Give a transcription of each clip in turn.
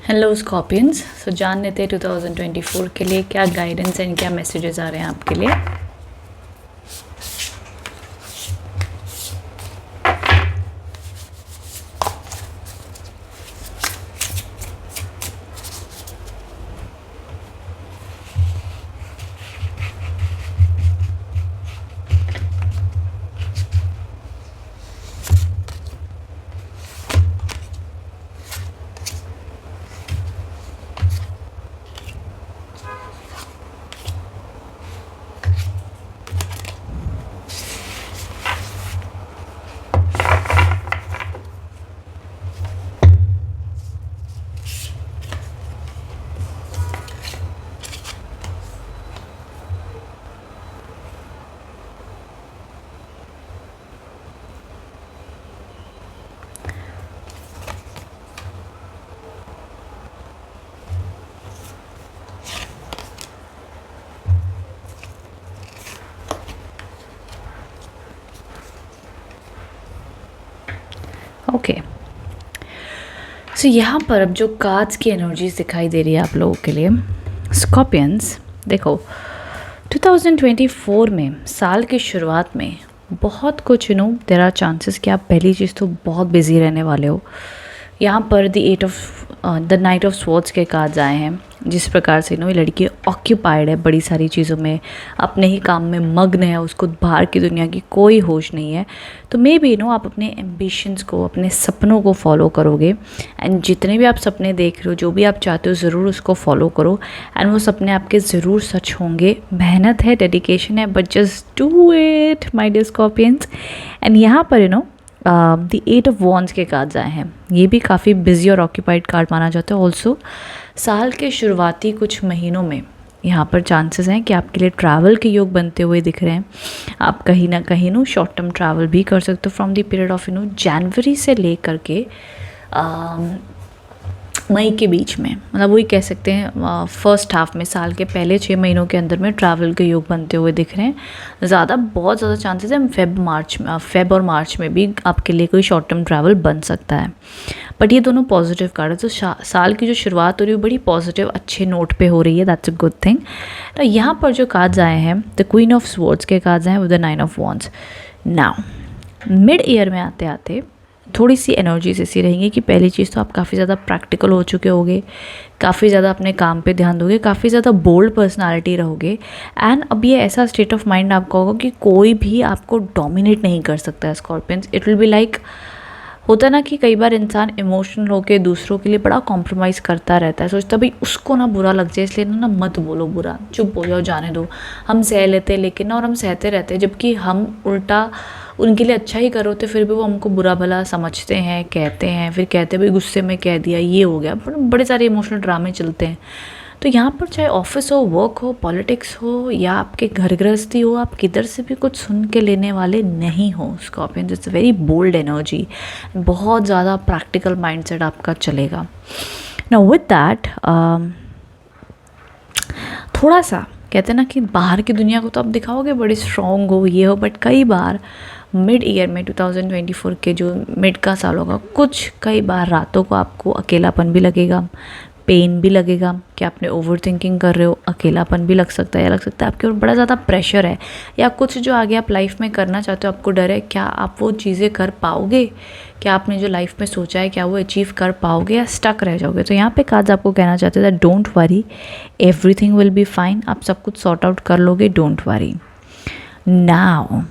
Hello Scorpions. सो जान लेते हैं 2024 के लिए क्या गाइडेंस एंड क्या मैसेजेस आ रहे हैं आपके लिए। ओके, सो यहाँ पर अब जो कार्ड्स की एनर्जीज दिखाई दे रही है आप लोगों के लिए स्कॉर्पियंस, देखो 2024 में साल की शुरुआत में बहुत कुछ देयर आर चांसेस कि आप पहली चीज़ तो बहुत बिजी रहने वाले हो। यहाँ पर द नाइट ऑफ स्वॉर्ड्स के कार्ड्स आए हैं। जिस प्रकार से ये लड़की ऑक्यूपाइड है बड़ी सारी चीज़ों में, अपने ही काम में मग्न है, उसको बाहर की दुनिया की कोई होश नहीं है। तो मे बी आप अपने एम्बिशंस को, अपने सपनों को फॉलो करोगे। एंड जितने भी आप सपने देख रहे हो, जो भी आप चाहते हो, ज़रूर उसको फॉलो करो। एंड वो सपने आपके ज़रूर सच होंगे। मेहनत है, डेडिकेशन है, but just do it my dear Scorpions. And यहाँ पर द 8 ऑफ वॉन्ड्स के कार्ड्स आए हैं। ये भी काफ़ी बिजी और ऑक्यूपाइड कार्ड माना जाता है। ऑल्सो साल के शुरुआती कुछ महीनों में यहाँ पर चांसेस हैं कि आपके लिए ट्रैवल के योग बनते हुए दिख रहे हैं। आप कहीं ना कहीं शॉर्ट टर्म ट्रैवल भी कर सकते हो from the period of January से ले करके मई के बीच में, मतलब वही कह सकते हैं फर्स्ट हाफ में, साल के पहले 6 महीनों के अंदर में ट्रैवल के योग बनते हुए दिख रहे हैं। बहुत ज़्यादा चांसेस हैं फेब और मार्च में भी आपके लिए कोई शॉर्ट टर्म ट्रैवल बन सकता है। बट ये दोनों पॉजिटिव कार्ड है, तो साल की जो शुरुआत हो रही है बड़ी पॉजिटिव अच्छे नोट पे हो रही है। That's a good thing. तो यहाँ पर जो कार्ड्स आए हैं, द क्वीन ऑफ स्वॉर्ड्स के कार्ड्स हैं with the 9 of wands. Now mid year में आते आते थोड़ी सी एनर्जीज ऐसी रहेंगी कि पहली चीज़ तो आप काफ़ी ज़्यादा प्रैक्टिकल हो चुके होगे, काफ़ी ज़्यादा अपने काम पे ध्यान दोगे, काफ़ी ज़्यादा बोल्ड पर्सनालिटी रहोगे। एंड अब ये ऐसा स्टेट ऑफ माइंड आपका होगा कि कोई भी आपको डोमिनेट नहीं कर सकता है Scorpions. It will be like, होता है ना कि कई बार इंसान इमोशनल होकर दूसरों के लिए बड़ा कॉम्प्रोमाइज़ करता रहता है, सोचता भाई उसको ना बुरा लग जाए, इसलिए ना मत बोलो बुरा, चुप हो जाओ, जाने दो, हम सह लेते हैं। लेकिन और हम सहते रहते हैं, जबकि हम उल्टा उनके लिए अच्छा ही करो तो फिर भी वो हमको बुरा भला समझते हैं, कहते हैं, फिर कहते हैं भाई गुस्से में कह दिया, ये हो गया। बड़े सारे इमोशनल ड्रामे चलते हैं। तो यहाँ पर चाहे ऑफिस हो, वर्क हो, पॉलिटिक्स हो, या आपके घर गृहस्थी हो, आप किधर से भी कुछ सुन के लेने वाले नहीं हो Scorpion. It's a very bold energy, बहुत ज़्यादा प्रैक्टिकल माइंडसेट आपका चलेगा। नाउ विद दैट थोड़ा सा कहते हैं ना कि बाहर की दुनिया को तो आप दिखाओगे बड़े स्ट्रॉन्ग हो, ये हो, बट कई बार मिड ईयर में 2024 के जो मिड का साल होगा, कई बार रातों को आपको अकेलापन भी लगेगा, पेन भी लगेगा कि आपने ओवर थिंकिंग कर रहे हो, अकेलापन भी लग सकता है, या लग सकता है आपके ऊपर बड़ा ज़्यादा प्रेशर है, या कुछ जो आगे आप लाइफ में करना चाहते हो आपको डर है, क्या आप वो चीज़ें कर पाओगे, क्या आपने जो लाइफ में सोचा है क्या वो अचीव कर पाओगे, या स्टक रह जाओगे। तो यहाँ पे कार्ड्स आपको कहना चाहते थे, don't worry, everything will be fine, आप सब कुछ सॉर्ट आउट कर लोगे, डोंट वरी। नाउ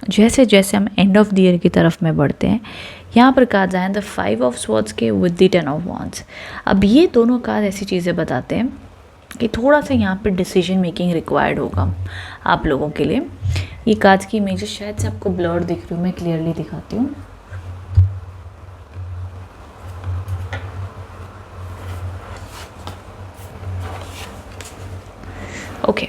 जैसे जैसे हम एंड ऑफ द ईयर की तरफ में बढ़ते हैं, यहाँ पर कार्ड्स आए द 5 ऑफ स्वॉर्ड्स के विद द 10 ऑफ वॉन्ड्स। अब ये दोनों कार्ड ऐसी चीज़ें बताते हैं कि थोड़ा सा यहाँ पर डिसीजन मेकिंग रिक्वायर्ड होगा आप लोगों के लिए। ये कार्ड्स की इमेजेस शायद से आपको ब्लर दिख रही हूँ, मैं क्लियरली दिखाती हूँ। ओके,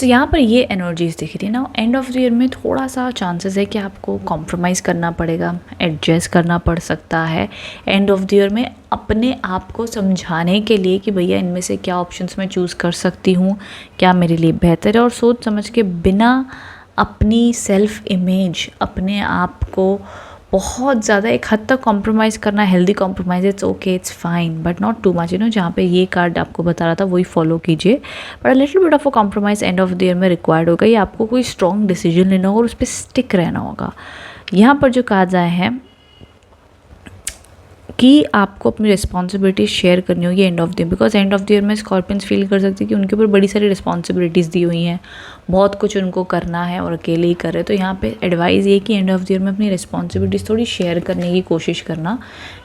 तो यहाँ पर ये एनर्जीज दिख रही है ना। एंड ऑफ द ईयर में थोड़ा सा चांसेस है कि आपको कॉम्प्रोमाइज़ करना पड़ेगा, एडजस्ट करना पड़ सकता है एंड ऑफ द ईयर में, अपने आप को समझाने के लिए कि भैया इनमें से क्या ऑप्शंस मैं चूज़ कर सकती हूँ, क्या मेरे लिए बेहतर है, और सोच समझ के बिना अपनी सेल्फ इमेज, अपने आप को बहुत ज़्यादा एक हद तक कॉम्प्रोमाइज़ करना, healthy compromise, it's okay, it's fine, but not too much, जहाँ पे ये कार्ड आपको बता रहा था वही फॉलो कीजिए। But a little bit of a compromise end of the year में रिक्वायर्ड होगा, या आपको कोई स्ट्रॉन्ग डिसीजन लेना होगा और उस पर स्टिक रहना होगा। यहाँ पर जो कार्ड्स आए हैं कि आपको अपनी रिस्पॉन्सिबिलिटीज शेयर करनी होगी end of the year, because end of the year में स्कॉर्पियंस फील कर सकते हैं कि उनके ऊपर बड़ी सारी रिस्पॉन्सिबिलिटीज़ दी हुई हैं, बहुत कुछ उनको करना है और अकेले ही कर रहे हैं। तो यहाँ पे एडवाइस ये कि एंड ऑफ द ईयर में अपनी रिस्पॉन्सिबिलिटीज़ थोड़ी शेयर करने की कोशिश करना,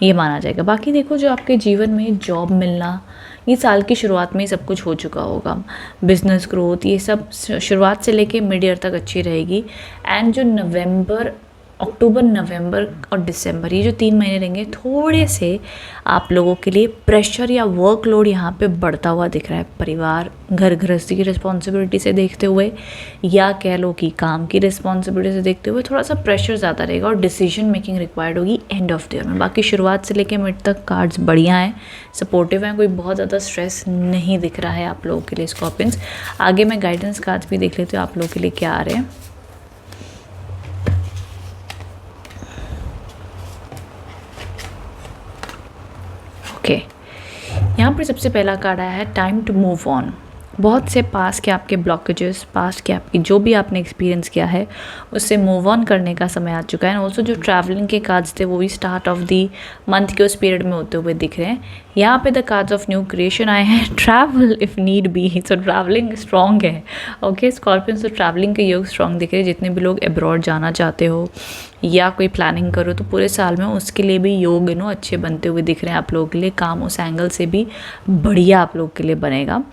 ये माना जाएगा। बाकी देखो, जो आपके जीवन में जॉब मिलना, ये साल की शुरुआत में ही सब कुछ हो चुका होगा। बिजनेस ग्रोथ, ये सब शुरुआत से लेके मिड ईयर तक अच्छी रहेगी। एंड जो अक्टूबर, नवंबर और दिसंबर, ये जो 3 महीने रहेंगे, थोड़े से आप लोगों के लिए प्रेशर या वर्कलोड यहाँ पे बढ़ता हुआ दिख रहा है। परिवार, घर गृहस्थी की रिस्पॉन्सिबिलिटी से देखते हुए, या कह लो कि काम की रिस्पॉन्सिबिलिटी से देखते हुए, थोड़ा सा प्रेशर ज़्यादा रहेगा और डिसीजन मेकिंग रिक्वायर्ड होगी एंड ऑफ द ईयर में। बाकी शुरुआत से लेकर मिड तक कार्ड्स बढ़िया हैं, सपोर्टिव हैं, कोई बहुत ज़्यादा स्ट्रेस नहीं दिख रहा है आप लोगों के लिए स्कॉर्पियंस। आगे मैं गाइडेंस कार्ड्स भी देख लेती हूँ आप लोगों के लिए क्या आ रहे हैं। यहाँ पर सबसे पहला कार्ड आया है टाइम टू मूव ऑन। बहुत से पास के आपके ब्लॉकेजेस, पास के आपकी जो भी आपने एक्सपीरियंस किया है, उससे मूव ऑन करने का समय आ चुका है। ऑल्सो जो ट्रैवलिंग के कार्ड्स थे वो भी स्टार्ट ऑफ दी मंथ के उस पीरियड में होते हुए दिख रहे हैं। यहाँ पे the cards of new creation आए हैं, travel if need be, so travelling strong है। ओके स्कॉर्पियंस, तो ट्रैवलिंग के योग स्ट्रॉन्ग दिख रहे हैं। जितने भी लोग अब्रॉड जाना चाहते हो या कोई प्लानिंग करो, तो पूरे साल में उसके लिए भी योग अच्छे बनते हुए दिख रहे हैं आप लोगों के लिए। काम उस एंगल से भी बढ़िया आप लोग के लिए बनेगा।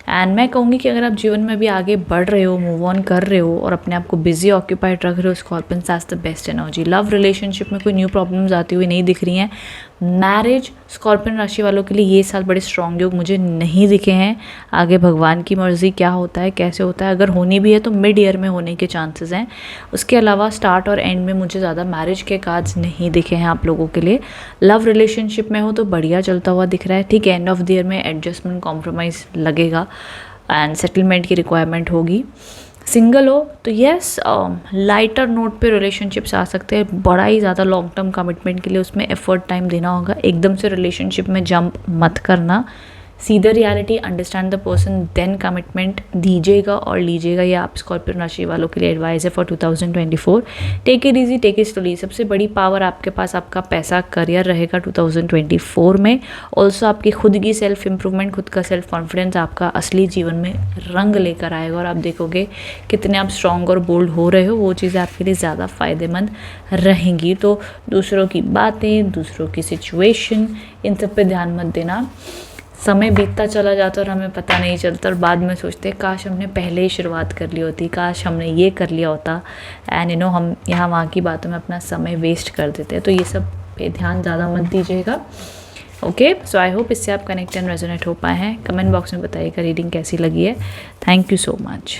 एंड मैं कहूँगी कि अगर आप जीवन में भी आगे बढ़ रहे हो, मूव ऑन कर रहे हो और अपने आप को बिजी ऑक्यूपाइड रख रहे हो, Scorpions that's the best energy. Love relationship में कोई न्यू प्रॉब्लम्स आती हुई नहीं दिख रही हैं। मैरिज, स्कॉर्पियन राशि वालों के लिए ये साल बड़े स्ट्रॉन्ग योग मुझे नहीं दिखे हैं। आगे भगवान की मर्जी, क्या होता है, कैसे होता है। अगर होनी भी है तो मिड ईयर में होने के चांसेस हैं। उसके अलावा स्टार्ट और एंड में मुझे ज़्यादा मैरिज के कार्ड्स नहीं दिखे हैं आप लोगों के लिए। लव रिलेशनशिप में हो तो बढ़िया चलता हुआ दिख रहा है। ठीक है, एंड ऑफ द ईयर में एडजस्टमेंट, कॉम्प्रोमाइज़ लगेगा एंड सेटलमेंट की रिक्वायरमेंट होगी। सिंगल हो तो यस, लाइटर नोट पे रिलेशनशिप्स आ सकते हैं। बड़ा ही ज़्यादा लॉन्ग टर्म कमिटमेंट के लिए उसमें एफर्ट, टाइम देना होगा। एकदम से रिलेशनशिप में जंप मत करना। सीधा reality, understand the person, then commitment दीजिएगा और लीजिएगा। ये आप स्कॉर्पियन राशि वालों के लिए एडवाइस है for 2024। Take it easy, take it slowly. सबसे बड़ी पावर आपके पास आपका पैसा, करियर रहेगा 2024 में। ऑल्सो आपकी खुद की सेल्फ इम्प्रूवमेंट, खुद का सेल्फ कॉन्फिडेंस आपका असली जीवन में रंग लेकर आएगा और आप देखोगे कितने आप स्ट्रॉन्ग और बोल्ड हो रहे हो। वो चीज़ें आपके लिए ज़्यादा फ़ायदेमंद रहेंगी। तो दूसरों की बातें, दूसरों की सिचुएशन, इन सब पे ध्यान मत देना। समय बीतता चला जाता और हमें पता नहीं चलता और बाद में सोचते हैं काश हमने पहले ही शुरुआत कर ली होती, काश हमने ये कर लिया होता। एंड हम यहाँ वहाँ की बातों में अपना समय वेस्ट कर देते हैं। तो ये सब पे ध्यान ज़्यादा मत दीजिएगा। ओके, सो आई होप इससे आप कनेक्ट एंड रेजोनेट हो पाए हैं। कमेंट बॉक्स में बताइएगा रीडिंग कैसी लगी है। Thank you so much.